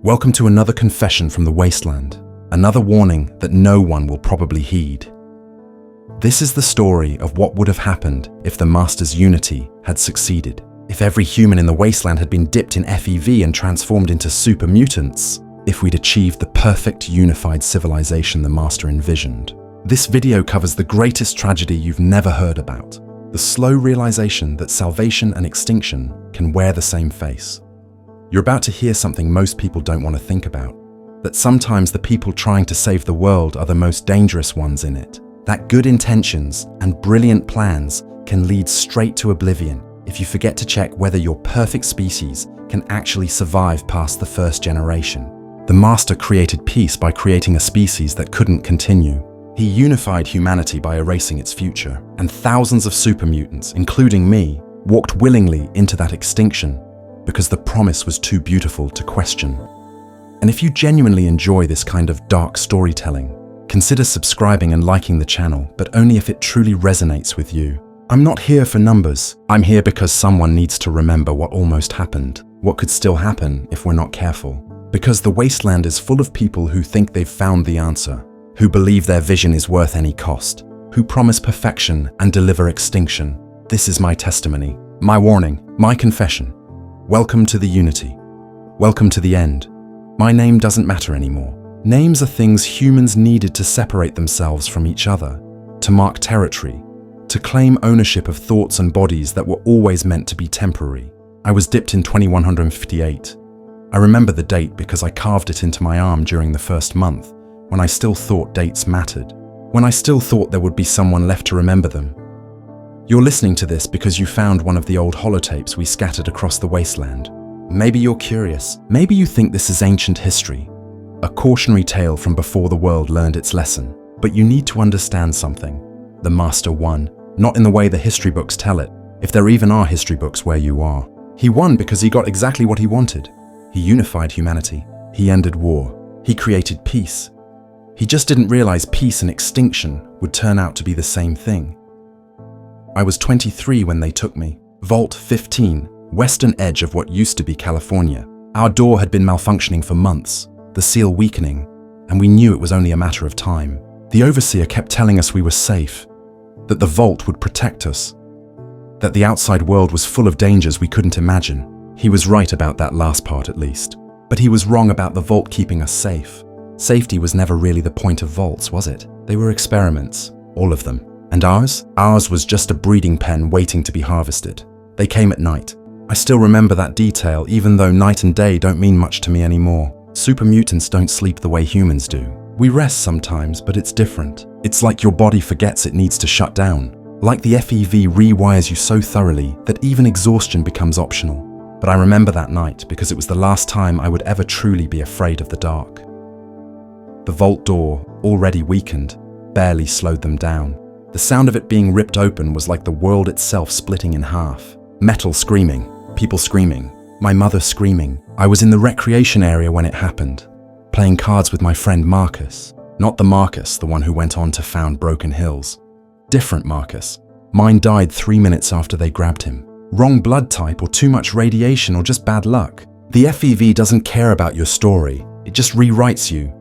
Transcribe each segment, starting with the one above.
Welcome to another confession from the wasteland, another warning that no one will probably heed. This is the story of what would have happened if the Master's unity had succeeded, if every human in the wasteland had been dipped in FEV and transformed into super mutants, if we'd achieved the perfect unified civilization the Master envisioned. This video covers the greatest tragedy you've never heard about, the slow realization that salvation and extinction can wear the same face. You're about to hear something most people don't want to think about, that sometimes the people trying to save the world are the most dangerous ones in it, that good intentions and brilliant plans can lead straight to oblivion if you forget to check whether your perfect species can actually survive past the first generation. The Master created peace by creating a species that couldn't continue. He unified humanity by erasing its future, and thousands of super mutants, including me, walked willingly into that extinction because the promise was too beautiful to question. And if you genuinely enjoy this kind of dark storytelling, consider subscribing and liking the channel, but only if it truly resonates with you. I'm not here for numbers. I'm here because someone needs to remember what almost happened, what could still happen if we're not careful. Because the wasteland is full of people who think they've found the answer, who believe their vision is worth any cost, who promise perfection and deliver extinction. This is my testimony, my warning, my confession. Welcome to the unity. Welcome to the end. My name doesn't matter anymore. Names are things humans needed to separate themselves from each other, to mark territory, to claim ownership of thoughts and bodies that were always meant to be temporary. I was dipped in 2158. I remember the date because I carved it into my arm during the first month, when I still thought dates mattered, when I still thought there would be someone left to remember them. You're listening to this because you found one of the old holotapes we scattered across the wasteland. Maybe you're curious. Maybe you think this is ancient history, a cautionary tale from before the world learned its lesson. But you need to understand something. The Master won, not in the way the history books tell it, if there even are history books where you are. He won because he got exactly what he wanted. He unified humanity. He ended war. He created peace. He just didn't realize peace and extinction would turn out to be the same thing. I was 23 when they took me. Vault 15, western edge of what used to be California. Our door had been malfunctioning for months, the seal weakening, and we knew it was only a matter of time. The overseer kept telling us we were safe, that the vault would protect us, that the outside world was full of dangers we couldn't imagine. He was right about that last part at least, but he was wrong about the vault keeping us safe. Safety was never really the point of vaults, was it? They were experiments, all of them. And ours? Ours was just a breeding pen waiting to be harvested. They came at night. I still remember that detail, even though night and day don't mean much to me anymore. Super mutants don't sleep the way humans do. We rest sometimes, but it's different. It's like your body forgets it needs to shut down. Like the FEV rewires you so thoroughly that even exhaustion becomes optional. But I remember that night because it was the last time I would ever truly be afraid of the dark. The vault door, already weakened, barely slowed them down. The sound of it being ripped open was like the world itself splitting in half. Metal screaming, people screaming, my mother screaming. I was in the recreation area when it happened, playing cards with my friend Marcus. Not the Marcus, the one who went on to found Broken Hills. Different Marcus. Mine died 3 minutes after they grabbed him. Wrong blood type or too much radiation or just bad luck. The FEV doesn't care about your story, it just rewrites you.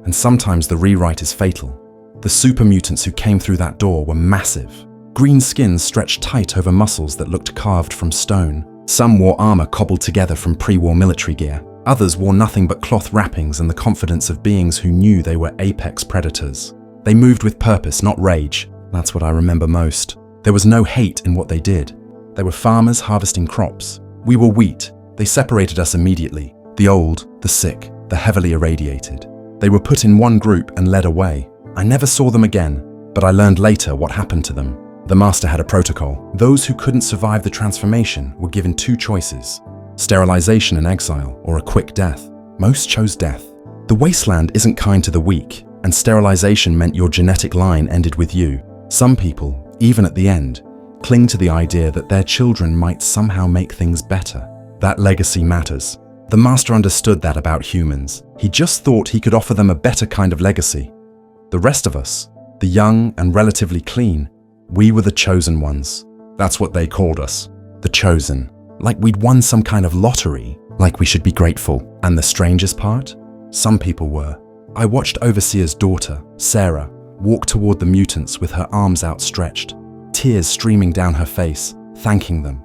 And sometimes the rewrite is fatal. The super mutants who came through that door were massive. Green skins stretched tight over muscles that looked carved from stone. Some wore armor cobbled together from pre-war military gear. Others wore nothing but cloth wrappings and the confidence of beings who knew they were apex predators. They moved with purpose, not rage. That's what I remember most. There was no hate in what they did. They were farmers harvesting crops. We were wheat. They separated us immediately. The old, the sick, the heavily irradiated. They were put in one group and led away. I never saw them again, but I learned later what happened to them. The Master had a protocol. Those who couldn't survive the transformation were given two choices: sterilization and exile, or a quick death. Most chose death. The wasteland isn't kind to the weak, and sterilization meant your genetic line ended with you. Some people, even at the end, cling to the idea that their children might somehow make things better. That legacy matters. The Master understood that about humans. He just thought he could offer them a better kind of legacy. The rest of us, the young and relatively clean, we were the chosen ones. That's what they called us, the chosen. Like we'd won some kind of lottery. Like we should be grateful. And the strangest part? Some people were. I watched Overseer's daughter, Sarah, walk toward the mutants with her arms outstretched, tears streaming down her face, thanking them.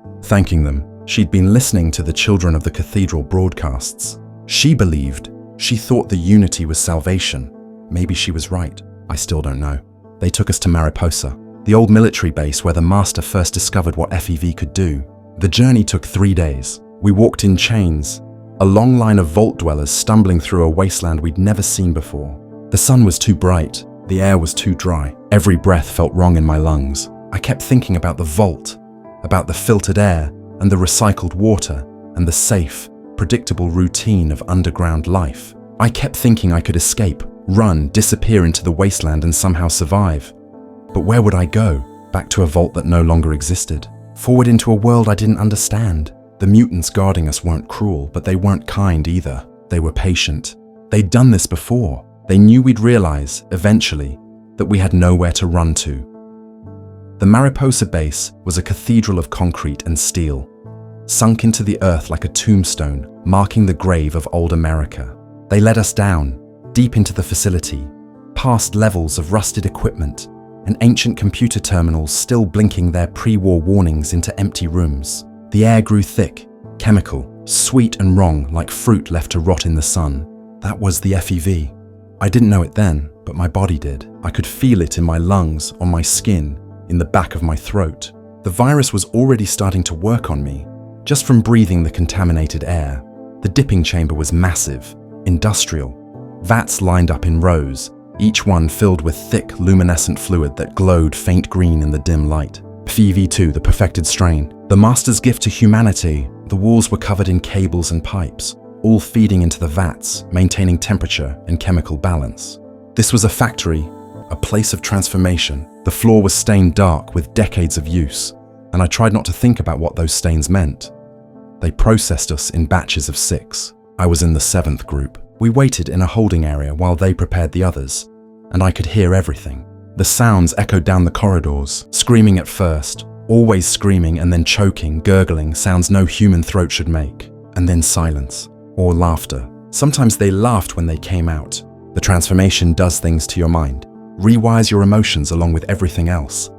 She'd been listening to the Children of the Cathedral broadcasts. She believed. She thought the unity was salvation. Maybe she was right. I still don't know. They took us to Mariposa, the old military base where the Master first discovered what FEV could do. The journey took 3 days. We walked in chains, a long line of vault dwellers stumbling through a wasteland we'd never seen before. The sun was too bright, the air was too dry. Every breath felt wrong in my lungs. I kept thinking about the vault, about the filtered air and the recycled water and the safe, predictable routine of underground life. I kept thinking I could escape, run, disappear into the wasteland and somehow survive. But where would I go? Back to a vault that no longer existed. Forward into a world I didn't understand. The mutants guarding us weren't cruel, but they weren't kind either. They were patient. They'd done this before. They knew we'd realize, eventually, that we had nowhere to run to. The Mariposa base was a cathedral of concrete and steel, sunk into the earth like a tombstone, marking the grave of old America. They led us down, deep into the facility, past levels of rusted equipment and ancient computer terminals still blinking their pre-war warnings into empty rooms. The air grew thick, chemical, sweet and wrong like fruit left to rot in the sun. That was the FEV. I didn't know it then, but my body did. I could feel it in my lungs, on my skin, in the back of my throat. The virus was already starting to work on me, just from breathing the contaminated air. The dipping chamber was massive, industrial. Vats lined up in rows, each one filled with thick, luminescent fluid that glowed faint green in the dim light. FEV2, the perfected strain. The Master's gift to humanity. The walls were covered in cables and pipes, all feeding into the vats, maintaining temperature and chemical balance. This was a factory, a place of transformation. The floor was stained dark with decades of use, and I tried not to think about what those stains meant. They processed us in batches of 6. I was in the 7th group. We waited in a holding area while they prepared the others, and I could hear everything. The sounds echoed down the corridors, screaming at first, always screaming and then choking, gurgling, sounds no human throat should make, and then silence, or laughter. Sometimes they laughed when they came out. The transformation does things to your mind, rewires your emotions along with everything else.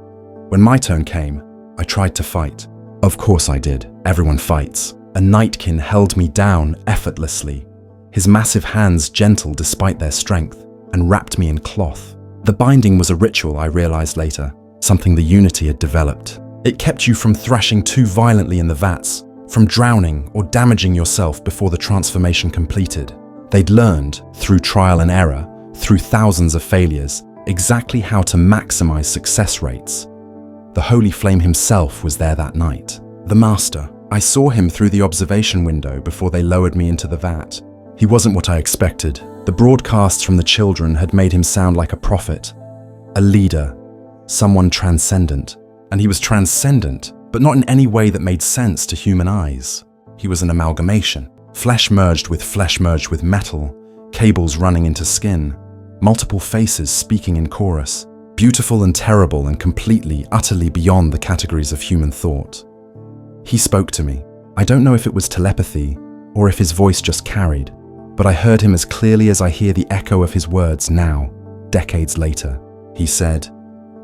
When my turn came, I tried to fight. Of course I did. Everyone fights. A Nightkin held me down effortlessly, his massive hands gentle despite their strength, and wrapped me in cloth. The binding was a ritual, I realized later, something the Unity had developed. It kept you from thrashing too violently in the vats, from drowning or damaging yourself before the transformation completed. They'd learned, through trial and error, through thousands of failures, exactly how to maximize success rates. The Holy Flame himself was there that night. The Master. I saw him through the observation window before they lowered me into the vat. He wasn't what I expected. The broadcasts from the children had made him sound like a prophet, a leader, someone transcendent. And he was transcendent, but not in any way that made sense to human eyes. He was an amalgamation. Flesh merged with metal, cables running into skin, multiple faces speaking in chorus, beautiful and terrible and completely, utterly beyond the categories of human thought. He spoke to me. I don't know if it was telepathy or if his voice just carried, but I heard him as clearly as I hear the echo of his words now, decades later. He said,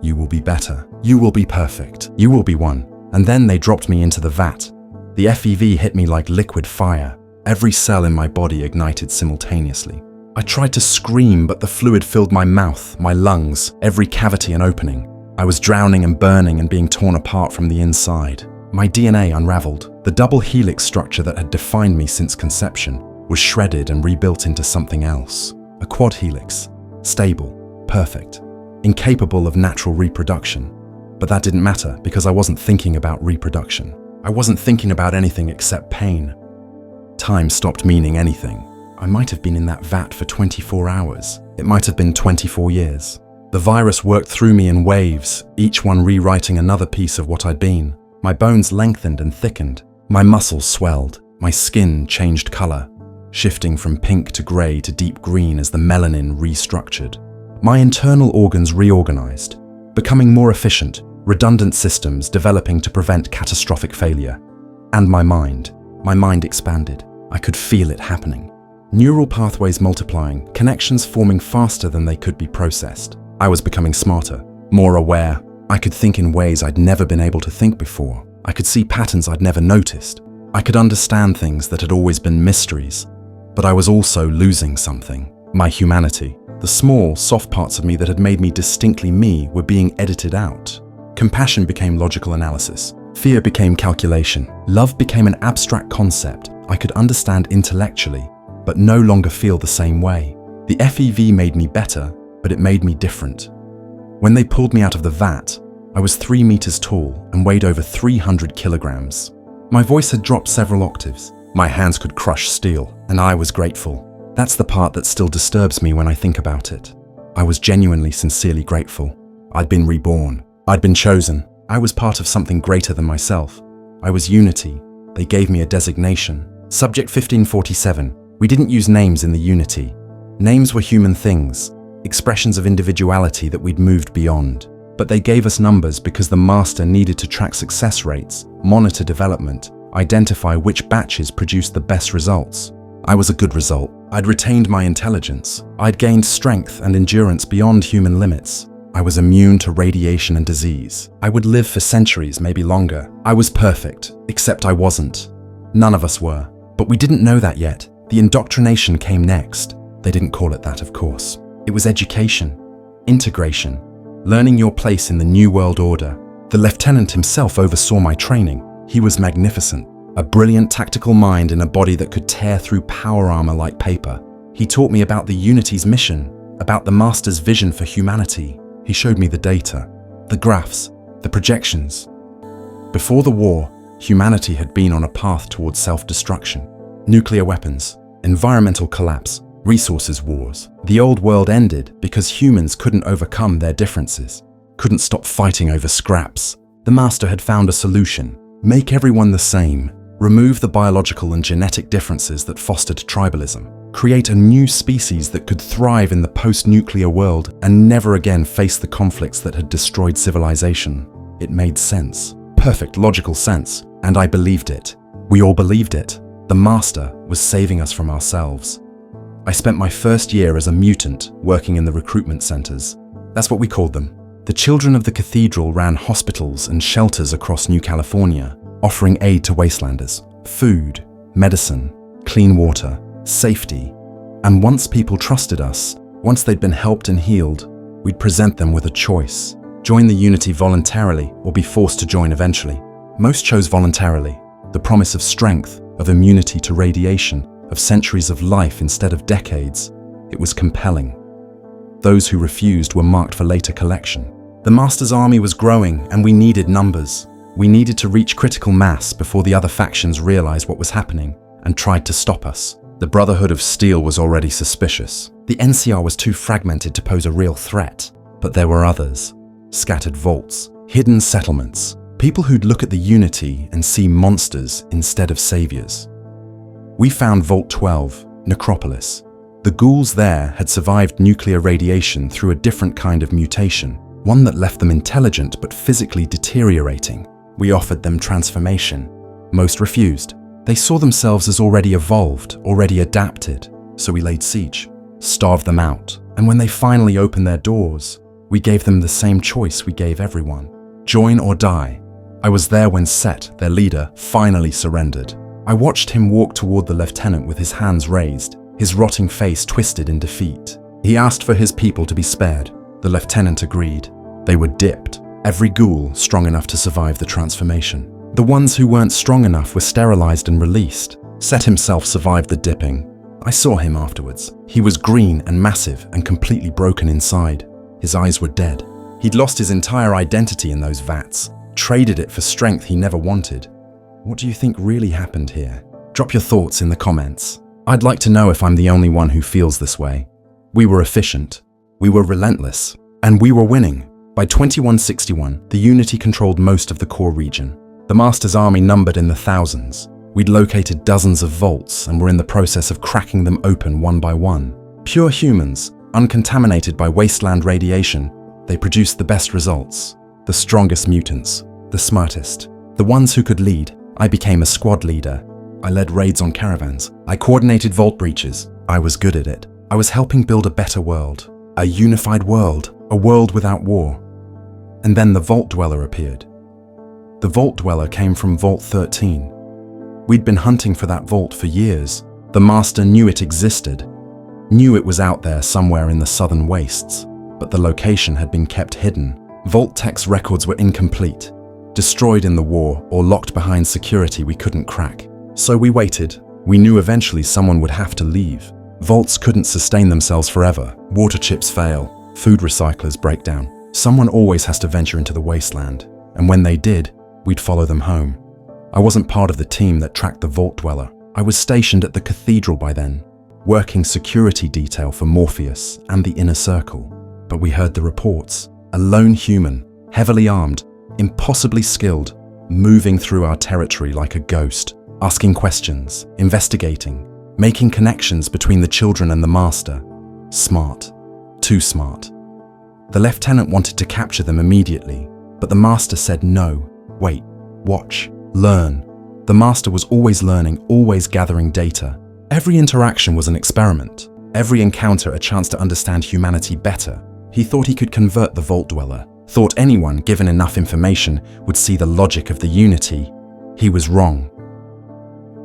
"You will be better. You will be perfect. You will be one." And then they dropped me into the vat. The FEV hit me like liquid fire. Every cell in my body ignited simultaneously. I tried to scream, but the fluid filled my mouth, my lungs, every cavity and opening. I was drowning and burning and being torn apart from the inside. My DNA unraveled. The double helix structure that had defined me since conception was shredded and rebuilt into something else. A quad helix, stable, perfect, incapable of natural reproduction. But that didn't matter because I wasn't thinking about reproduction. I wasn't thinking about anything except pain. Time stopped meaning anything. I might have been in that vat for 24 hours. It might have been 24 years. The virus worked through me in waves, each one rewriting another piece of what I'd been. My bones lengthened and thickened. My muscles swelled. My skin changed color, shifting from pink to gray to deep green as the melanin restructured. My internal organs reorganized, becoming more efficient, redundant systems developing to prevent catastrophic failure. And my mind expanded. I could feel it happening. Neural pathways multiplying, connections forming faster than they could be processed. I was becoming smarter, more aware. I could think in ways I'd never been able to think before. I could see patterns I'd never noticed. I could understand things that had always been mysteries. But I was also losing something. My humanity. The small, soft parts of me that had made me distinctly me were being edited out. Compassion became logical analysis. Fear became calculation. Love became an abstract concept I could understand intellectually, but no longer feel the same way. The FEV made me better, but it made me different. When they pulled me out of the vat, I was 3 meters tall and weighed over 300 kilograms. My voice had dropped several octaves. My hands could crush steel, and I was grateful. That's the part that still disturbs me when I think about it. I was genuinely, sincerely grateful. I'd been reborn. I'd been chosen. I was part of something greater than myself. I was unity. They gave me a designation. Subject 1547. We didn't use names in the unity. Names were human things, expressions of individuality that we'd moved beyond. But they gave us numbers because the master needed to track success rates, monitor development, identify which batches produced the best results. I was a good result. I'd retained my intelligence. I'd gained strength and endurance beyond human limits. I was immune to radiation and disease. I would live for centuries, maybe longer. I was perfect, except I wasn't. None of us were. But we didn't know that yet. The indoctrination came next. They didn't call it that, of course. It was education, integration, learning your place in the new world order. The lieutenant himself oversaw my training. He was magnificent. A brilliant tactical mind in a body that could tear through power armor like paper. He taught me about the Unity's mission, about the Master's vision for humanity. He showed me the data, the graphs, the projections. Before the war, humanity had been on a path towards self-destruction. Nuclear weapons, environmental collapse, resources wars. The old world ended because humans couldn't overcome their differences, couldn't stop fighting over scraps. The Master had found a solution. Make everyone the same. Remove the biological and genetic differences that fostered tribalism. Create a new species that could thrive in the post-nuclear world and never again face the conflicts that had destroyed civilization. It made sense. Perfect logical sense. And I believed it. We all believed it. The Master was saving us from ourselves. I spent my first year as a mutant working in the recruitment centers. That's what we called them. The children of the Cathedral ran hospitals and shelters across New California, offering aid to wastelanders, food, medicine, clean water, safety. And once people trusted us, once they'd been helped and healed, we'd present them with a choice. Join the Unity voluntarily or be forced to join eventually. Most chose voluntarily. The promise of strength, of immunity to radiation, of centuries of life instead of decades. It was compelling. Those who refused were marked for later collection. The Master's army was growing and we needed numbers. We needed to reach critical mass before the other factions realized what was happening and tried to stop us. The Brotherhood of Steel was already suspicious. The NCR was too fragmented to pose a real threat. But there were others. Scattered vaults, hidden settlements, people who'd look at the Unity and see monsters instead of saviors. We found Vault 12, Necropolis. The ghouls there had survived nuclear radiation through a different kind of mutation, one that left them intelligent but physically deteriorating. We offered them transformation. Most refused. They saw themselves as already evolved, already adapted, so we laid siege, starved them out. And when they finally opened their doors, we gave them the same choice we gave everyone. Join or die. I was there when Set, their leader, finally surrendered. I watched him walk toward the lieutenant with his hands raised, his rotting face twisted in defeat. He asked for his people to be spared. The lieutenant agreed. They were dipped, every ghoul strong enough to survive the transformation. The ones who weren't strong enough were sterilized and released. Set himself survived the dipping. I saw him afterwards. He was green and massive and completely broken inside. His eyes were dead. He'd lost his entire identity in those vats, traded it for strength he never wanted. What do you think really happened here? Drop your thoughts in the comments. I'd like to know if I'm the only one who feels this way. We were efficient. We were relentless. And we were winning. By 2161, the Unity controlled most of the core region. The Master's army numbered in the thousands. We'd located dozens of vaults and were in the process of cracking them open one by one. Pure humans, uncontaminated by wasteland radiation, they produced the best results. The strongest mutants, the smartest, the ones who could lead. I became a squad leader. I led raids on caravans. I coordinated vault breaches. I was good at it. I was helping build a better world. A unified world. A world without war. And then the Vault Dweller appeared. The Vault Dweller came from Vault 13. We'd been hunting for that vault for years. The Master knew it existed. Knew it was out there somewhere in the southern wastes. But the location had been kept hidden. Vault Tech's records were incomplete. Destroyed in the war or locked behind security we couldn't crack. So we waited. We knew eventually someone would have to leave. Vaults couldn't sustain themselves forever. Water chips fail. Food recyclers break down. Someone always has to venture into the wasteland. And when they did, we'd follow them home. I wasn't part of the team that tracked the Vault Dweller. I was stationed at the Cathedral by then, working security detail for Morpheus and the Inner Circle. But we heard the reports. A lone human, heavily armed, impossibly skilled, moving through our territory like a ghost, asking questions, investigating, making connections between the children and the Master. Smart. Too smart. The lieutenant wanted to capture them immediately, but the Master said no. Wait, watch, learn. The Master was always learning, always gathering data. Every interaction was an experiment. Every encounter a chance to understand humanity better. He thought he could convert the Vault Dweller. Thought anyone, given enough information, would see the logic of the Unity. He was wrong.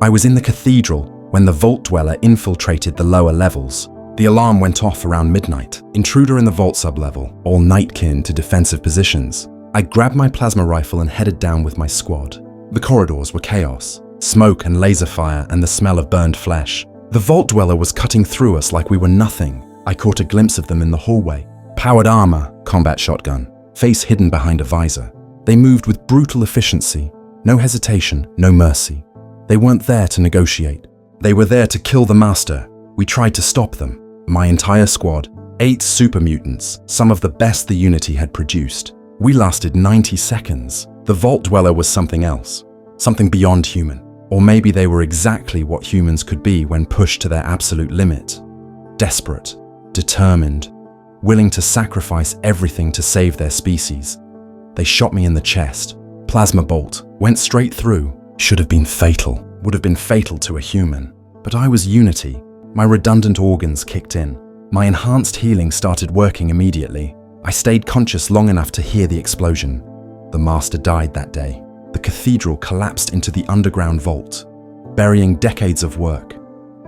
I was in the Cathedral when the Vault Dweller infiltrated the lower levels. The alarm went off around midnight. Intruder in the vault sublevel, all Nightkin to defensive positions. I grabbed my plasma rifle and headed down with my squad. The corridors were chaos. Smoke and laser fire and the smell of burned flesh. The Vault Dweller was cutting through us like we were nothing. I caught a glimpse of them in the hallway. Powered armor, combat shotgun, face hidden behind a visor. They moved with brutal efficiency. No hesitation, no mercy. They weren't there to negotiate. They were there to kill the Master. We tried to stop them. My entire squad, 8 super mutants, some of the best the Unity had produced. We lasted 90 seconds. The Vault Dweller was something else, something beyond human. Or maybe they were exactly what humans could be when pushed to their absolute limit. Desperate, determined, willing to sacrifice everything to save their species. They shot me in the chest. Plasma bolt, went straight through. Should have been fatal, would have been fatal to a human. But I was Unity. My redundant organs kicked in. My enhanced healing started working immediately. I stayed conscious long enough to hear the explosion. The Master died that day. The Cathedral collapsed into the underground vault, burying decades of work,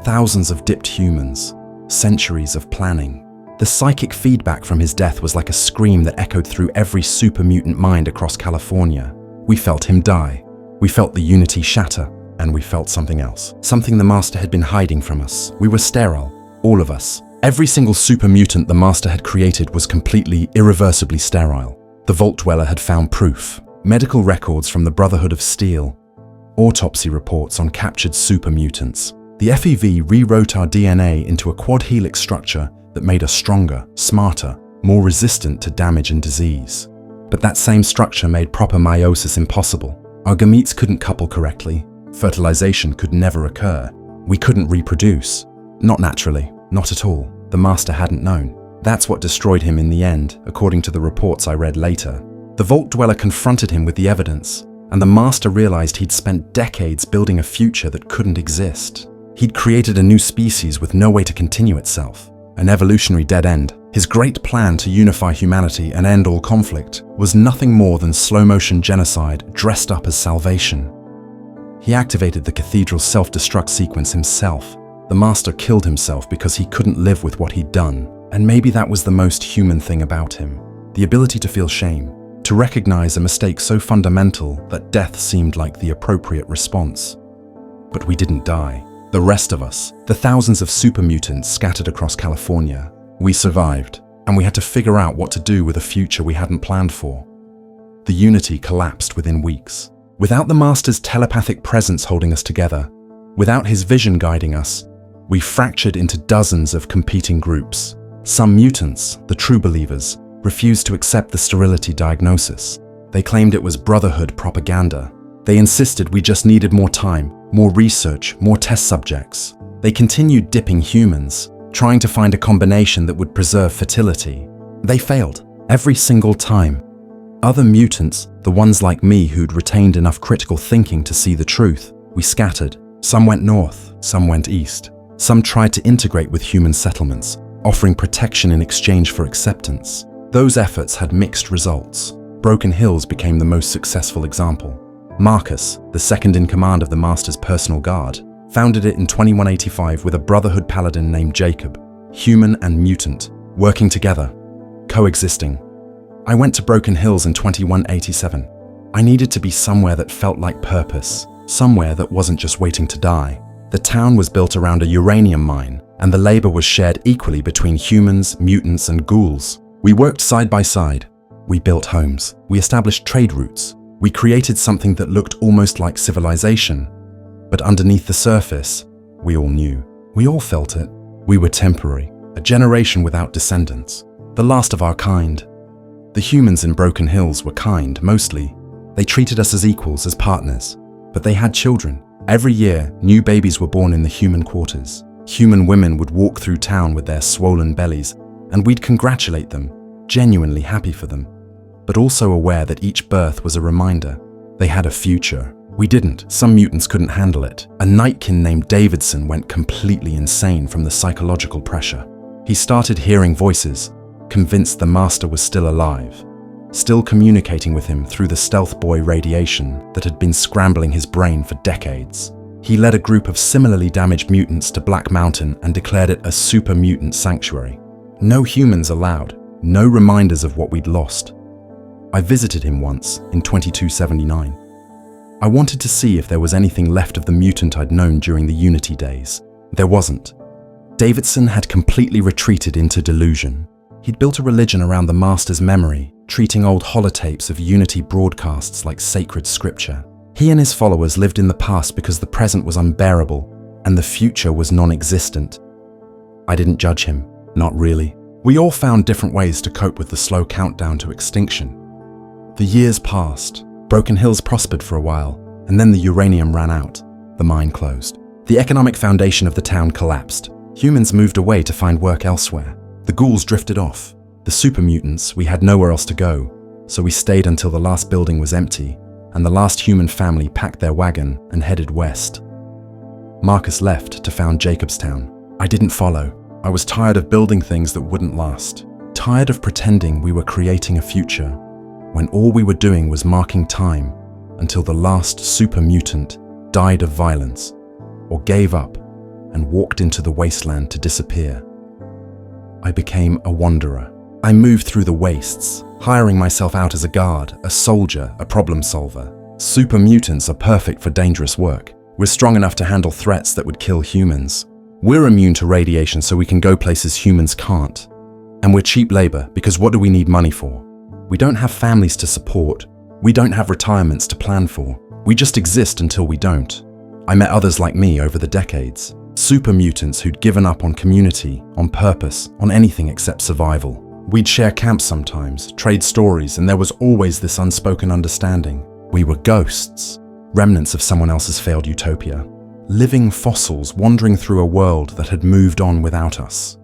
thousands of dipped humans, centuries of planning. The psychic feedback from his death was like a scream that echoed through every super mutant mind across California. We felt him die. We felt the Unity shatter, and we felt something else. Something the Master had been hiding from us. We were sterile, all of us. Every single super mutant the Master had created was completely, irreversibly sterile. The Vault Dweller had found proof. Medical records from the Brotherhood of Steel. Autopsy reports on captured super mutants. The FEV rewrote our DNA into a quad helix structure that made us stronger, smarter, more resistant to damage and disease. But that same structure made proper meiosis impossible. Our gametes couldn't couple correctly. Fertilization could never occur. We couldn't reproduce. Not naturally, not at all. The Master hadn't known. That's what destroyed him in the end, according to the reports I read later. The Vault Dweller confronted him with the evidence, and the Master realized he'd spent decades building a future that couldn't exist. He'd created a new species with no way to continue itself. An evolutionary dead end. His great plan to unify humanity and end all conflict was nothing more than slow-motion genocide dressed up as salvation. He activated the Cathedral's self-destruct sequence himself. The Master killed himself because he couldn't live with what he'd done. And maybe that was the most human thing about him. The ability to feel shame, to recognize a mistake so fundamental that death seemed like the appropriate response. But we didn't die. The rest of us, the thousands of super mutants scattered across California, we survived, and we had to figure out what to do with a future we hadn't planned for. The Unity collapsed within weeks. Without the Master's telepathic presence holding us together, without his vision guiding us, we fractured into dozens of competing groups. Some mutants, the true believers, refused to accept the sterility diagnosis. They claimed it was Brotherhood propaganda. They insisted we just needed more time, more research, more test subjects. They continued dipping humans, trying to find a combination that would preserve fertility. They failed, every single time. Other mutants, the ones like me who'd retained enough critical thinking to see the truth, we scattered. Some went north, some went east. Some tried to integrate with human settlements, offering protection in exchange for acceptance. Those efforts had mixed results. Broken Hills became the most successful example. Marcus, the second in command of the Master's personal guard, founded it in 2185 with a Brotherhood paladin named Jacob, human and mutant, working together, coexisting. I went to Broken Hills in 2187. I needed to be somewhere that felt like purpose, somewhere that wasn't just waiting to die. The town was built around a uranium mine, and the labor was shared equally between humans, mutants, and ghouls. We worked side by side. We built homes. We established trade routes. We created something that looked almost like civilization. But underneath the surface, we all knew. We all felt it. We were temporary, a generation without descendants, the last of our kind. The humans in Broken Hills were kind, mostly. They treated us as equals, as partners. But they had children. Every year, new babies were born in the human quarters. Human women would walk through town with their swollen bellies, and we'd congratulate them, genuinely happy for them, but also aware that each birth was a reminder. They had a future. We didn't. Some mutants couldn't handle it. A Nightkin named Davidson went completely insane from the psychological pressure. He started hearing voices, convinced the Master was still alive, still communicating with him through the stealth boy radiation that had been scrambling his brain for decades. He led a group of similarly damaged mutants to Black Mountain and declared it a super mutant sanctuary. No humans allowed, no reminders of what we'd lost. I visited him once in 2279. I wanted to see if there was anything left of the mutant I'd known during the Unity days. There wasn't. Davidson had completely retreated into delusion. He'd built a religion around the Master's memory, treating old holotapes of Unity broadcasts like sacred scripture. He and his followers lived in the past because the present was unbearable and the future was non-existent. I didn't judge him, not really. We all found different ways to cope with the slow countdown to extinction. The years passed. Broken Hills prospered for a while, and then the uranium ran out. The mine closed. The economic foundation of the town collapsed. Humans moved away to find work elsewhere. The ghouls drifted off. The super mutants, we had nowhere else to go, so we stayed until the last building was empty, and the last human family packed their wagon and headed west. Marcus left to found Jacobstown. I didn't follow. I was tired of building things that wouldn't last, tired of pretending we were creating a future, when all we were doing was marking time until the last super mutant died of violence or gave up and walked into the wasteland to disappear. I became a wanderer. I moved through the wastes, hiring myself out as a guard, a soldier, a problem solver. Super mutants are perfect for dangerous work. We're strong enough to handle threats that would kill humans. We're immune to radiation so we can go places humans can't. And we're cheap labor because what do we need money for? We don't have families to support. We don't have retirements to plan for. We just exist until we don't. I met others like me over the decades. Super mutants who'd given up on community, on purpose, on anything except survival. We'd share camps sometimes, trade stories, and there was always this unspoken understanding. We were ghosts, remnants of someone else's failed utopia. Living fossils wandering through a world that had moved on without us.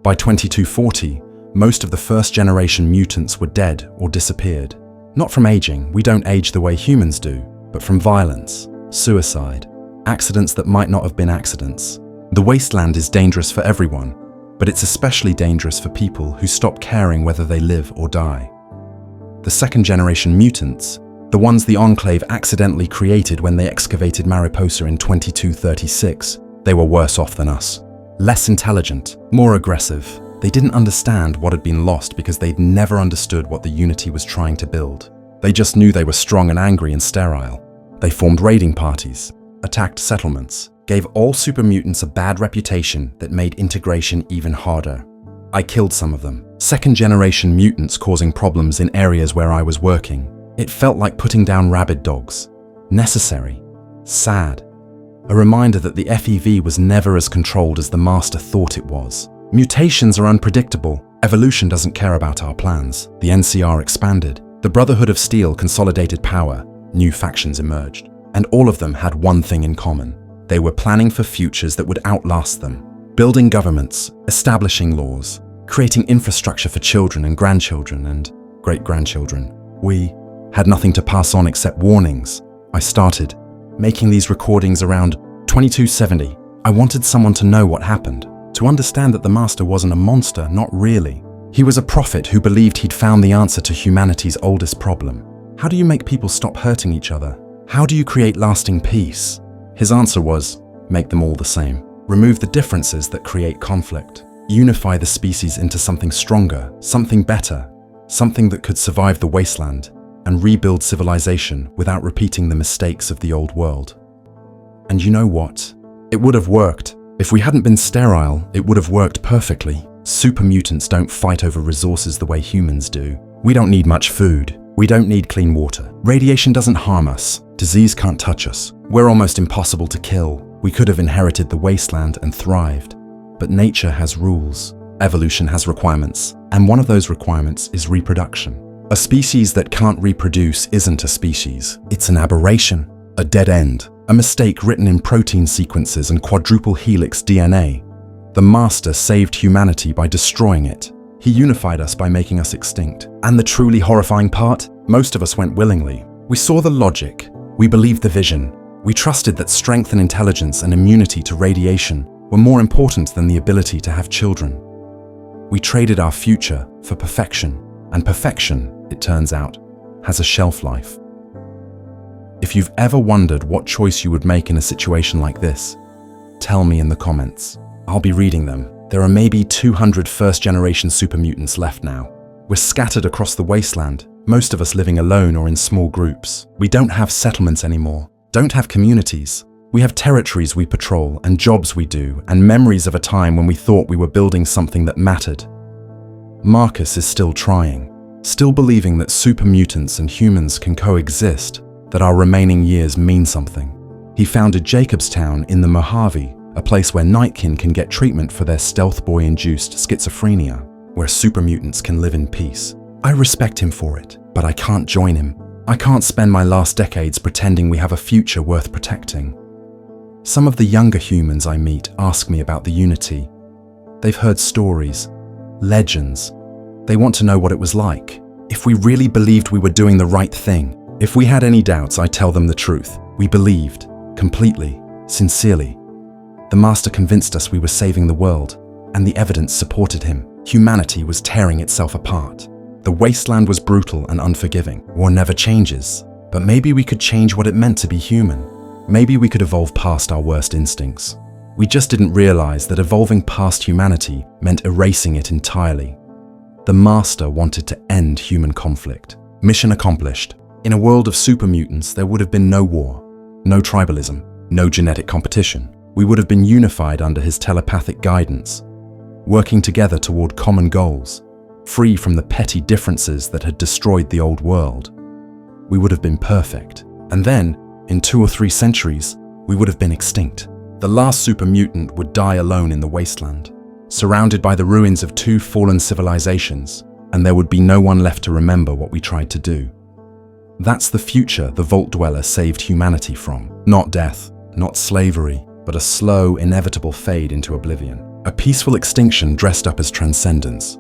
By 2240, most of the first-generation mutants were dead or disappeared. Not from aging, we don't age the way humans do, but from violence, suicide, accidents that might not have been accidents. The wasteland is dangerous for everyone, but it's especially dangerous for people who stop caring whether they live or die. The second-generation mutants, the ones the Enclave accidentally created when they excavated Mariposa in 2236, they were worse off than us. Less intelligent, more aggressive. They didn't understand what had been lost because they'd never understood what the Unity was trying to build. They just knew they were strong and angry and sterile. They formed raiding parties, attacked settlements, gave all super mutants a bad reputation that made integration even harder. I killed some of them. Second-generation mutants causing problems in areas where I was working. It felt like putting down rabid dogs. Necessary. Sad. A reminder that the FEV was never as controlled as the Master thought it was. Mutations are unpredictable. Evolution doesn't care about our plans. The NCR expanded. The Brotherhood of Steel consolidated power. New factions emerged. And all of them had one thing in common. They were planning for futures that would outlast them. Building governments, establishing laws, creating infrastructure for children and grandchildren and great-grandchildren. We had nothing to pass on except warnings. I started making these recordings around 2270. I wanted someone to know what happened, to understand that the Master wasn't a monster, not really. He was a prophet who believed he'd found the answer to humanity's oldest problem. How do you make people stop hurting each other? How do you create lasting peace? His answer was, make them all the same. Remove the differences that create conflict. Unify the species into something stronger, something better, something that could survive the wasteland and rebuild civilization without repeating the mistakes of the old world. And you know what? It would have worked. If we hadn't been sterile, it would have worked perfectly. Super mutants don't fight over resources the way humans do. We don't need much food. We don't need clean water. Radiation doesn't harm us. Disease can't touch us. We're almost impossible to kill. We could have inherited the wasteland and thrived. But nature has rules. Evolution has requirements. And one of those requirements is reproduction. A species that can't reproduce isn't a species. It's an aberration, a dead end, a mistake written in protein sequences and quadruple helix DNA. The Master saved humanity by destroying it. He unified us by making us extinct. And the truly horrifying part? Most of us went willingly. We saw the logic. We believed the vision. We trusted that strength and intelligence and immunity to radiation were more important than the ability to have children. We traded our future for perfection, and perfection, it turns out, has a shelf life. If you've ever wondered what choice you would make in a situation like this, tell me in the comments. I'll be reading them. There are maybe 200 first-generation super mutants left now. We're scattered across the wasteland, most of us living alone or in small groups. We don't have settlements anymore, don't have communities. We have territories we patrol and jobs we do and memories of a time when we thought we were building something that mattered. Marcus is still trying, still believing that super mutants and humans can coexist, that our remaining years mean something. He founded Jacobstown in the Mojave, a place where Nightkin can get treatment for their stealth boy-induced schizophrenia, where super mutants can live in peace. I respect him for it, but I can't join him. I can't spend my last decades pretending we have a future worth protecting. Some of the younger humans I meet ask me about the Unity. They've heard stories, legends. They want to know what it was like. If we really believed we were doing the right thing. If we had any doubts, I tell them the truth. We believed, completely, sincerely. The Master convinced us we were saving the world, and the evidence supported him. Humanity was tearing itself apart. The wasteland was brutal and unforgiving. War never changes, but maybe we could change what it meant to be human. Maybe we could evolve past our worst instincts. We just didn't realize that evolving past humanity meant erasing it entirely. The Master wanted to end human conflict. Mission accomplished. In a world of super mutants, there would have been no war, no tribalism, no genetic competition. We would have been unified under his telepathic guidance, working together toward common goals, free from the petty differences that had destroyed the old world. We would have been perfect. And then, in 2 or 3 centuries, we would have been extinct. The last super mutant would die alone in the wasteland, surrounded by the ruins of 2 fallen civilizations, and there would be no one left to remember what we tried to do. That's the future the Vault Dweller saved humanity from. Not death, not slavery, but a slow, inevitable fade into oblivion. A peaceful extinction dressed up as transcendence.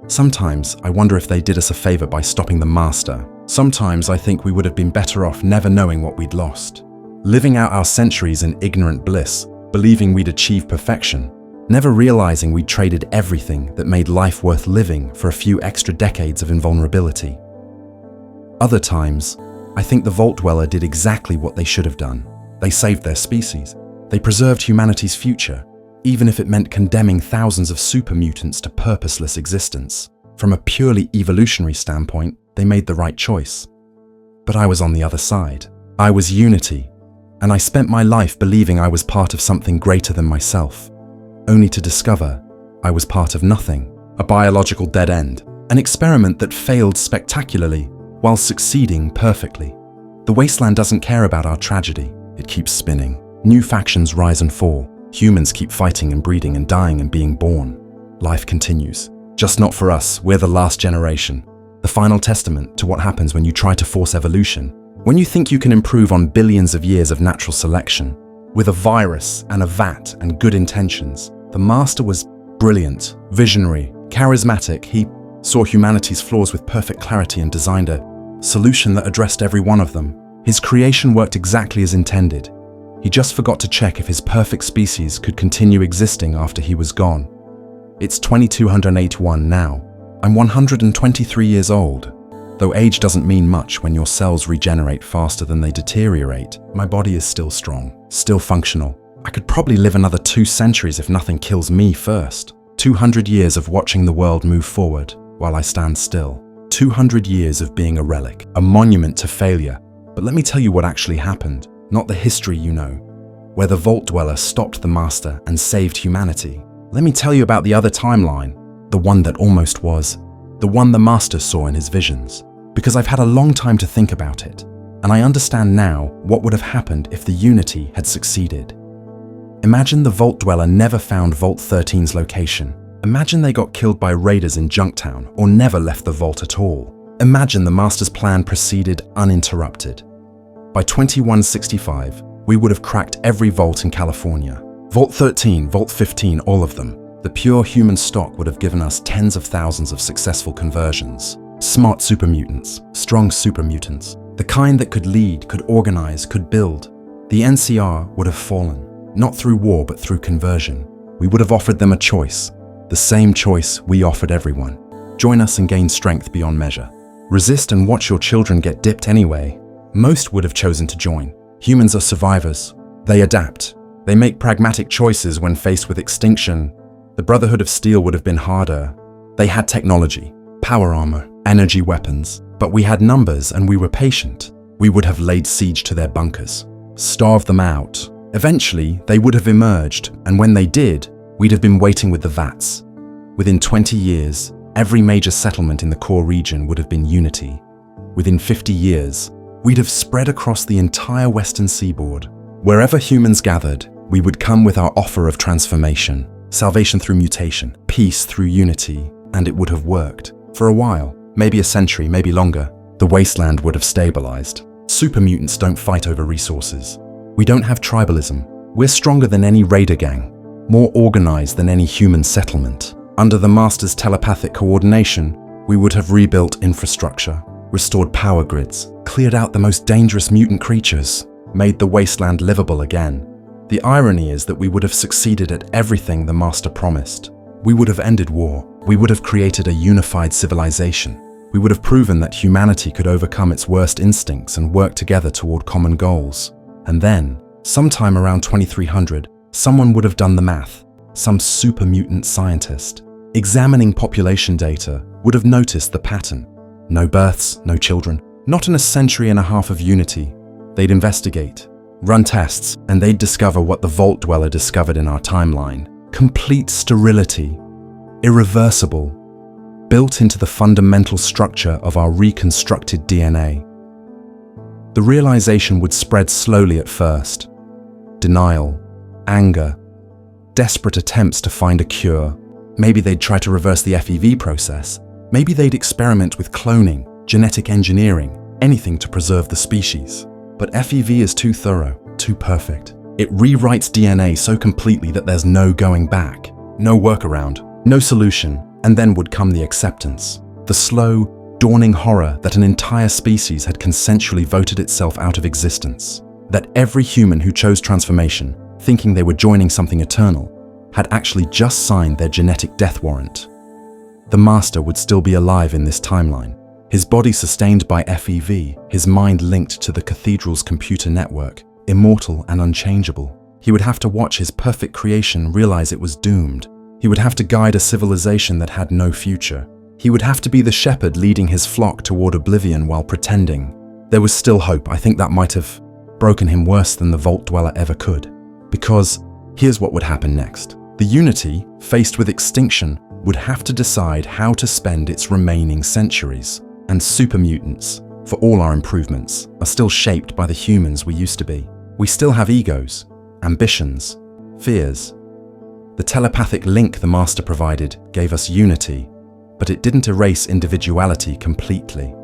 Sometimes I wonder if they did us a favor by stopping the Master. Sometimes I think we would have been better off never knowing what we'd lost. Living out our centuries in ignorant bliss, believing we'd achieve perfection, never realizing we'd traded everything that made life worth living for a few extra decades of invulnerability. Other times, I think the Vault Dweller did exactly what they should have done. They saved their species. They preserved humanity's future, even if it meant condemning thousands of super mutants to purposeless existence. From a purely evolutionary standpoint, they made the right choice. But I was on the other side. I was Unity, and I spent my life believing I was part of something greater than myself, only to discover I was part of nothing, a biological dead end, an experiment that failed spectacularly while succeeding perfectly. The wasteland doesn't care about our tragedy. It keeps spinning. New factions rise and fall. Humans keep fighting and breeding and dying and being born. Life continues. Just not for us. We're the last generation. The final testament to what happens when you try to force evolution. When you think you can improve on billions of years of natural selection. With a virus and a vat and good intentions. The Master was brilliant, visionary, charismatic. He saw humanity's flaws with perfect clarity and designed a solution that addressed every one of them. His creation worked exactly as intended. He just forgot to check if his perfect species could continue existing after he was gone. It's 2281 now. I'm 123 years old. Though age doesn't mean much when your cells regenerate faster than they deteriorate, my body is still strong, still functional. I could probably live another 2 centuries if nothing kills me first. 200 years of watching the world move forward while I stand still. 200 years of being a relic, a monument to failure. But let me tell you what actually happened, not the history you know, where the Vault Dweller stopped the Master and saved humanity. Let me tell you about the other timeline, the one that almost was, the one the Master saw in his visions. Because I've had a long time to think about it, and I understand now what would have happened if the Unity had succeeded. Imagine the Vault Dweller never found Vault 13's location. Imagine they got killed by raiders in Junktown or never left the vault at all. Imagine the Master's plan proceeded uninterrupted. By 2165, we would have cracked every vault in California. Vault 13, Vault 15, all of them. The pure human stock would have given us tens of thousands of successful conversions. Smart super mutants, strong super mutants. The kind that could lead, could organize, could build. The NCR would have fallen, not through war but through conversion. We would have offered them a choice, the same choice we offered everyone. Join us and gain strength beyond measure. Resist and watch your children get dipped anyway. Most would have chosen to join. Humans are survivors. They adapt. They make pragmatic choices when faced with extinction. The Brotherhood of Steel would have been harder. They had technology, power armor, energy weapons, but we had numbers and we were patient. We would have laid siege to their bunkers, starved them out. Eventually, they would have emerged, and when they did, we'd have been waiting with the vats. Within 20 years, every major settlement in the core region would have been Unity. Within 50 years, we'd have spread across the entire western seaboard. Wherever humans gathered, we would come with our offer of transformation, salvation through mutation, peace through unity, and it would have worked. For a while, maybe a century, maybe longer, the wasteland would have stabilized. Super mutants don't fight over resources. We don't have tribalism. We're stronger than any raider gang, more organized than any human settlement. Under the Master's telepathic coordination, we would have rebuilt infrastructure, restored power grids, cleared out the most dangerous mutant creatures, made the wasteland livable again. The irony is that we would have succeeded at everything the Master promised. We would have ended war. We would have created a unified civilization. We would have proven that humanity could overcome its worst instincts and work together toward common goals. And then, sometime around 2300, someone would have done the math. Some super mutant scientist, examining population data, would have noticed the pattern. No births, no children, not in a century and a half of Unity. They'd investigate, run tests, and they'd discover what the Vault Dweller discovered in our timeline. Complete sterility, irreversible, built into the fundamental structure of our reconstructed DNA. The realization would spread slowly at first. Denial, anger, desperate attempts to find a cure. Maybe they'd try to reverse the FEV process. Maybe they'd experiment with cloning, genetic engineering, anything to preserve the species. But FEV is too thorough, too perfect. It rewrites DNA so completely that there's no going back, no workaround, no solution, and then would come the acceptance. The slow, dawning horror that an entire species had consensually voted itself out of existence. That every human who chose transformation, thinking they were joining something eternal, had actually just signed their genetic death warrant. The Master would still be alive in this timeline. His body sustained by FEV, his mind linked to the Cathedral's computer network, immortal and unchangeable. He would have to watch his perfect creation realize it was doomed. He would have to guide a civilization that had no future. He would have to be the shepherd leading his flock toward oblivion while pretending. There was still hope. I think that might have broken him worse than the Vault Dweller ever could. Because here's what would happen next. The Unity, faced with extinction, would have to decide how to spend its remaining centuries. And super mutants, for all our improvements, are still shaped by the humans we used to be. We still have egos, ambitions, fears. The telepathic link the Master provided gave us unity, but it didn't erase individuality completely.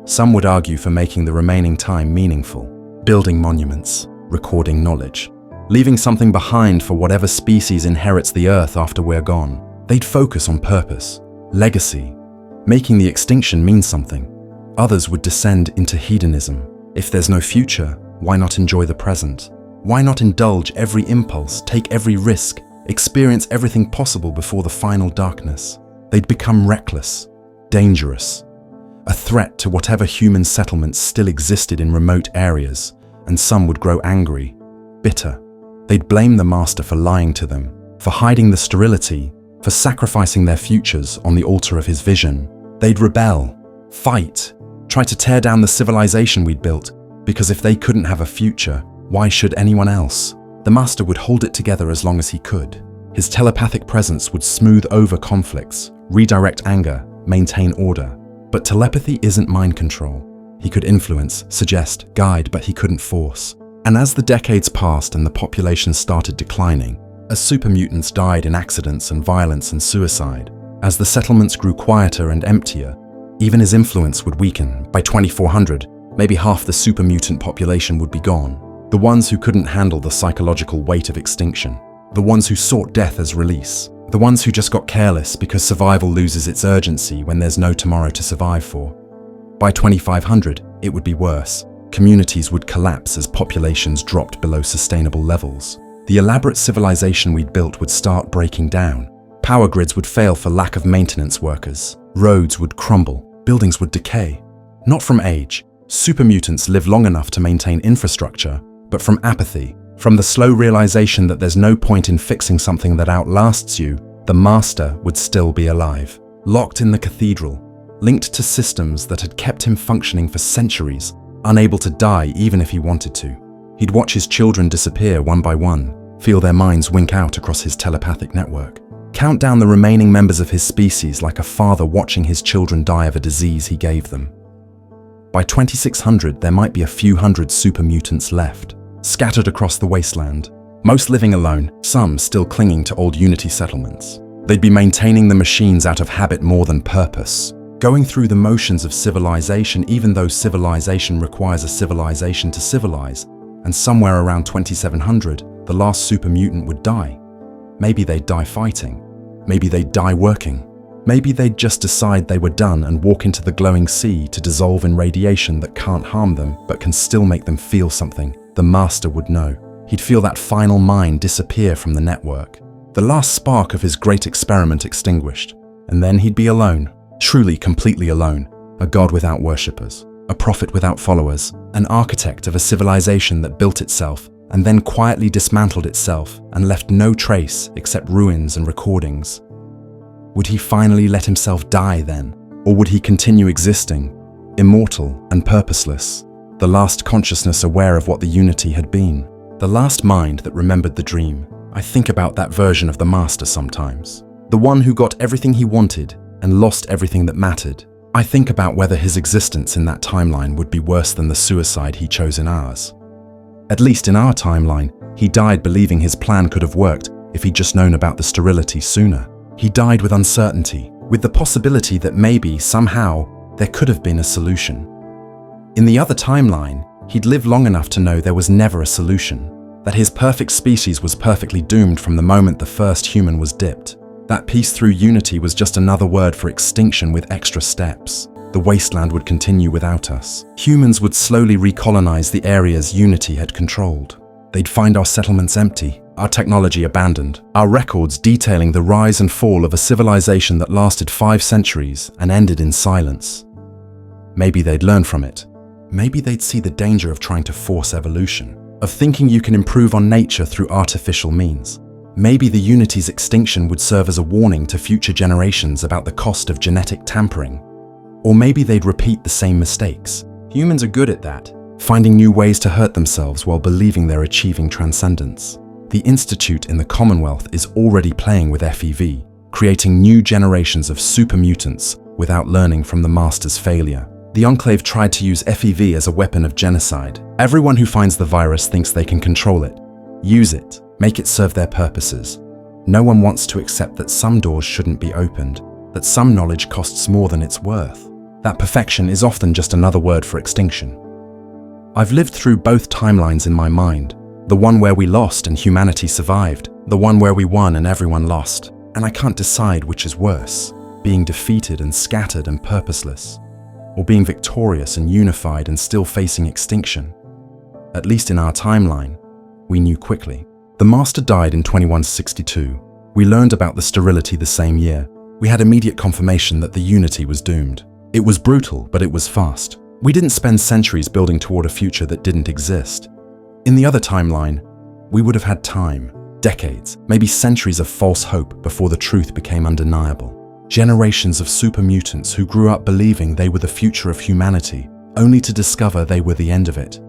Some would argue for making the remaining time meaningful, building monuments, recording knowledge, leaving something behind for whatever species inherits the Earth after we're gone. They'd focus on purpose, legacy, making the extinction mean something. Others would descend into hedonism, If there's no future, why not enjoy the present? Why not indulge every impulse, take every risk, experience everything possible before the final darkness? They'd become reckless, dangerous, a threat to whatever human settlements still existed in remote areas, and some would grow angry, bitter. They'd blame the Master for lying to them, for hiding the sterility, for sacrificing their futures on the altar of his vision. They'd rebel, fight, try to tear down the civilization we'd built, because if they couldn't have a future, why should anyone else? The Master would hold it together as long as he could. His telepathic presence would smooth over conflicts, redirect anger, maintain order. But telepathy isn't mind control. He could influence, suggest, guide, but he couldn't force. And as the decades passed and the population started declining, as super mutants died in accidents and violence and suicide, as the settlements grew quieter and emptier, even his influence would weaken. By 2400, maybe half the super mutant population would be gone. The ones who couldn't handle the psychological weight of extinction. The ones who sought death as release. The ones who just got careless because survival loses its urgency when there's no tomorrow to survive for. By 2500, it would be worse. Communities would collapse as populations dropped below sustainable levels. The elaborate civilization we'd built would start breaking down. Power grids would fail for lack of maintenance workers. Roads would crumble. Buildings would decay. Not from age. Super mutants live long enough to maintain infrastructure, but from apathy. From the slow realization that there's no point in fixing something that outlasts you, the Master would still be alive. Locked in the Cathedral, linked to systems that had kept him functioning for centuries, unable to die even if he wanted to. He'd watch his children disappear one by one, feel their minds wink out across his telepathic network, count down the remaining members of his species like a father watching his children die of a disease he gave them. By 2600, there might be a few hundred super mutants left, scattered across the wasteland, most living alone, some still clinging to old Unity settlements. They'd be maintaining the machines out of habit more than purpose, going through the motions of civilization even though civilization requires a civilization to civilize, and somewhere around 2700, the last super mutant would die. Maybe they'd die fighting. Maybe they'd die working. Maybe they'd just decide they were done and walk into the glowing sea to dissolve in radiation that can't harm them but can still make them feel something. The Master would know. He'd feel that final mind disappear from the network. The last spark of his great experiment extinguished. And then he'd be alone, truly completely alone, a god without worshippers, a prophet without followers, an architect of a civilization that built itself and then quietly dismantled itself and left no trace except ruins and recordings. Would he finally let himself die then? Or would he continue existing, immortal and purposeless? The last consciousness aware of what the Unity had been. The last mind that remembered the dream. I think about that version of the Master sometimes. The one who got everything he wanted and lost everything that mattered. I think about whether his existence in that timeline would be worse than the suicide he chose in ours. At least in our timeline, he died believing his plan could have worked if he'd just known about the sterility sooner. He died with uncertainty, with the possibility that maybe, somehow, there could have been a solution. In the other timeline, he'd lived long enough to know there was never a solution, that his perfect species was perfectly doomed from the moment the first human was dipped. That peace through unity was just another word for extinction with extra steps. The wasteland would continue without us. Humans would slowly recolonize the areas unity had controlled. They'd find our settlements empty, our technology abandoned, our records detailing the rise and fall of a civilization that lasted 5 centuries and ended in silence. Maybe they'd learn from it. Maybe they'd see the danger of trying to force evolution, of thinking you can improve on nature through artificial means. Maybe the Unity's extinction would serve as a warning to future generations about the cost of genetic tampering. Or maybe they'd repeat the same mistakes. Humans are good at that, finding new ways to hurt themselves while believing they're achieving transcendence. The Institute in the Commonwealth is already playing with FEV, creating new generations of super mutants without learning from the Master's failure. The Enclave tried to use FEV as a weapon of genocide. Everyone who finds the virus thinks they can control it, use it, make it serve their purposes. No one wants to accept that some doors shouldn't be opened, that some knowledge costs more than it's worth. That perfection is often just another word for extinction. I've lived through both timelines in my mind, the one where we lost and humanity survived, the one where we won and everyone lost, and I can't decide which is worse, being defeated and scattered and purposeless, or being victorious and unified and still facing extinction. At least in our timeline, we knew quickly. The Master died in 2162. We learned about the sterility the same year. We had immediate confirmation that the unity was doomed. It was brutal, but it was fast. We didn't spend centuries building toward a future that didn't exist. In the other timeline, we would have had time, decades, maybe centuries of false hope before the truth became undeniable. Generations of super mutants who grew up believing they were the future of humanity, only to discover they were the end of it.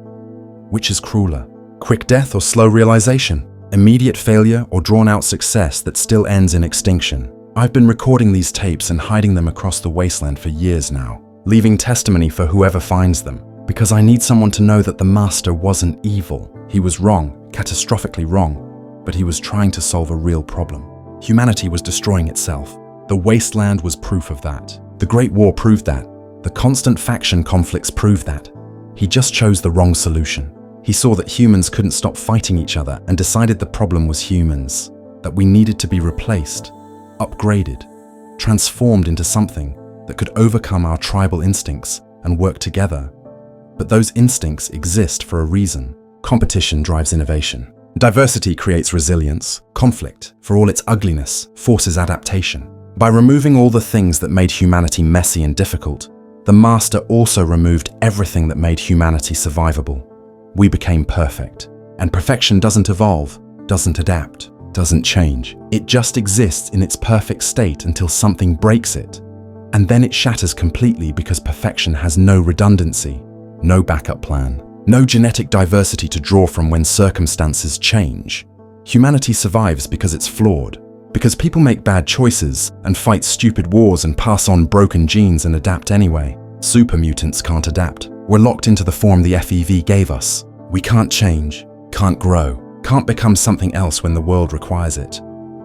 Which is crueler? Quick death or slow realization? Immediate failure or drawn-out success that still ends in extinction? I've been recording these tapes and hiding them across the wasteland for years now, leaving testimony for whoever finds them, because I need someone to know that the Master wasn't evil. He was wrong, catastrophically wrong, but he was trying to solve a real problem. Humanity was destroying itself. The wasteland was proof of that. The Great War proved that. The constant faction conflicts proved that. He just chose the wrong solution. He saw that humans couldn't stop fighting each other and decided the problem was humans, that we needed to be replaced, upgraded, transformed into something that could overcome our tribal instincts and work together. But those instincts exist for a reason. Competition drives innovation. Diversity creates resilience. Conflict, for all its ugliness, forces adaptation. By removing all the things that made humanity messy and difficult, the Master also removed everything that made humanity survivable. We became perfect. And perfection doesn't evolve, doesn't adapt, doesn't change. It just exists in its perfect state until something breaks it. And then it shatters completely because perfection has no redundancy, no backup plan, no genetic diversity to draw from when circumstances change. Humanity survives because it's flawed, because people make bad choices and fight stupid wars and pass on broken genes and adapt anyway. Super mutants can't adapt. We're locked into the form the FEV gave us. We can't change, can't grow, can't become something else when the world requires it.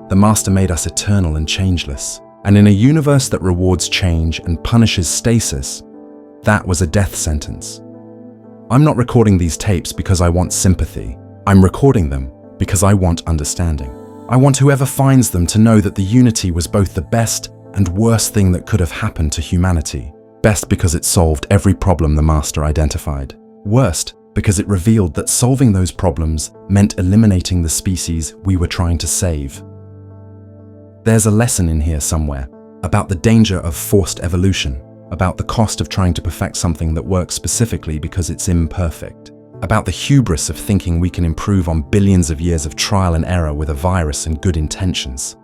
The Master made us eternal and changeless. And in a universe that rewards change and punishes stasis, that was a death sentence. I'm not recording these tapes because I want sympathy. I'm recording them because I want understanding. I want whoever finds them to know that the unity was both the best and worst thing that could have happened to humanity. Best because it solved every problem the Master identified. Worst because it revealed that solving those problems meant eliminating the species we were trying to save. There's a lesson in here somewhere about the danger of forced evolution, about the cost of trying to perfect something that works specifically because it's imperfect, about the hubris of thinking we can improve on billions of years of trial and error with a virus and good intentions.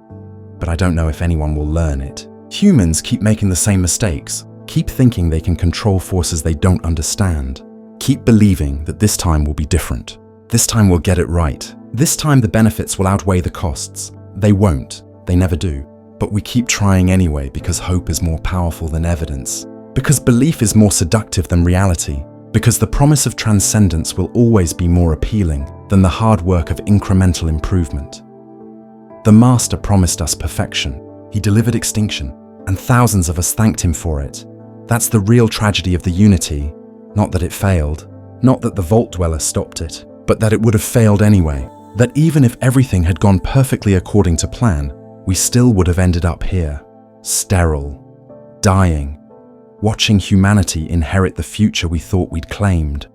But I don't know if anyone will learn it. Humans keep making the same mistakes, keep thinking they can control forces they don't understand, keep believing that this time will be different. This time we'll get it right. This time the benefits will outweigh the costs. They won't. They never do. But we keep trying anyway because hope is more powerful than evidence. Because belief is more seductive than reality. Because the promise of transcendence will always be more appealing than the hard work of incremental improvement. The Master promised us perfection. He delivered extinction, and thousands of us thanked him for it. That's the real tragedy of the unity. Not that it failed, not that the Vault Dweller stopped it, but that it would have failed anyway. That even if everything had gone perfectly according to plan, we still would have ended up here, sterile, dying, watching humanity inherit the future we thought we'd claimed.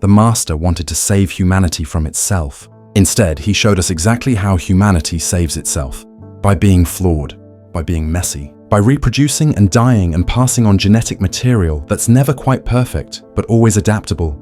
The Master wanted to save humanity from itself. Instead, he showed us exactly how humanity saves itself. By being flawed, by being messy, by reproducing and dying and passing on genetic material that's never quite perfect, but always adaptable.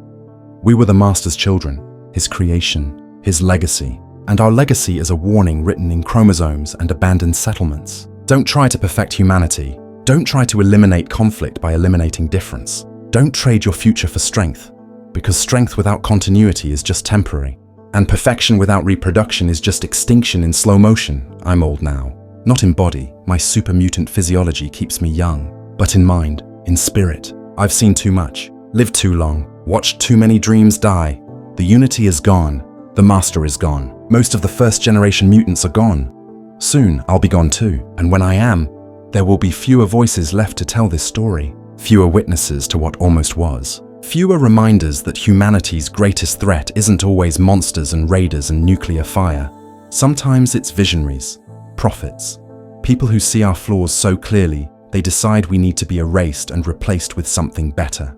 We were the Master's children, his creation, his legacy. And our legacy is a warning written in chromosomes and abandoned settlements. Don't try to perfect humanity. Don't try to eliminate conflict by eliminating difference. Don't trade your future for strength, because strength without continuity is just temporary. And perfection without reproduction is just extinction in slow motion. I'm old now. Not in body, my super mutant physiology keeps me young, but in mind, in spirit. I've seen too much, lived too long, watched too many dreams die. The unity is gone. The Master is gone. Most of the first-generation mutants are gone. Soon, I'll be gone too, and when I am, there will be fewer voices left to tell this story, fewer witnesses to what almost was, fewer reminders that humanity's greatest threat isn't always monsters and raiders and nuclear fire. Sometimes it's visionaries, prophets, people who see our flaws so clearly They decide we need to be erased and replaced with something better.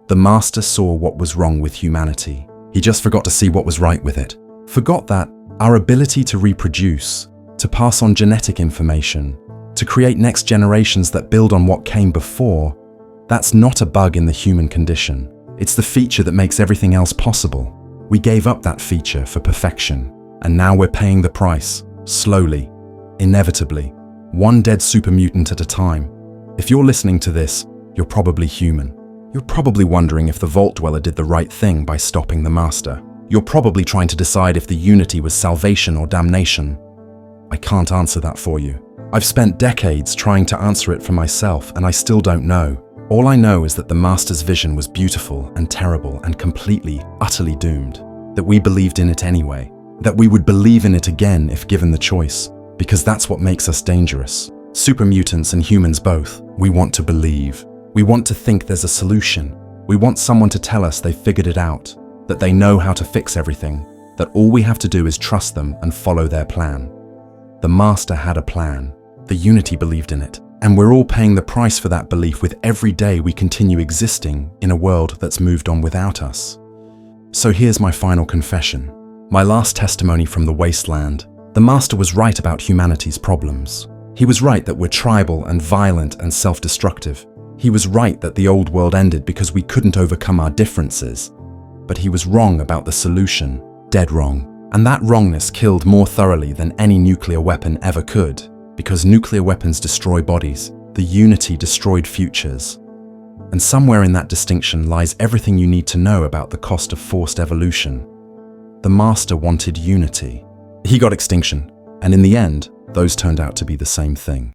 The Master saw what was wrong with humanity. He just forgot to see what was right with it. Forgot that our ability to reproduce, to pass on genetic information, to create next generations that build on what came before, that's not a bug in the human condition. It's the feature that makes everything else possible. We gave up that feature for perfection, and now we're paying the price, slowly, inevitably, one dead super mutant at a time. If you're listening to this, you're probably human. You're probably wondering if the Vault Dweller did the right thing by stopping the Master. You're probably trying to decide if the Unity was salvation or damnation. I can't answer that for you. I've spent decades trying to answer it for myself, and I still don't know. All I know is that the Master's vision was beautiful and terrible and completely, utterly doomed. That we believed in it anyway. That we would believe in it again if given the choice. Because that's what makes us dangerous. Super mutants and humans both. We want to believe. We want to think there's a solution. We want someone to tell us they've figured it out. That they know how to fix everything. That all we have to do is trust them and follow their plan. The Master had a plan. The Unity believed in it. And we're all paying the price for that belief with every day we continue existing in a world that's moved on without us. So here's my final confession. My last testimony from the wasteland. The Master was right about humanity's problems. He was right that we're tribal and violent and self-destructive. He was right that the old world ended because we couldn't overcome our differences. But he was wrong about the solution. Dead wrong. And that wrongness killed more thoroughly than any nuclear weapon ever could. Because nuclear weapons destroy bodies, the Unity destroyed futures. And somewhere in that distinction lies everything you need to know about the cost of forced evolution. The Master wanted unity. He got extinction, and in the end, those turned out to be the same thing.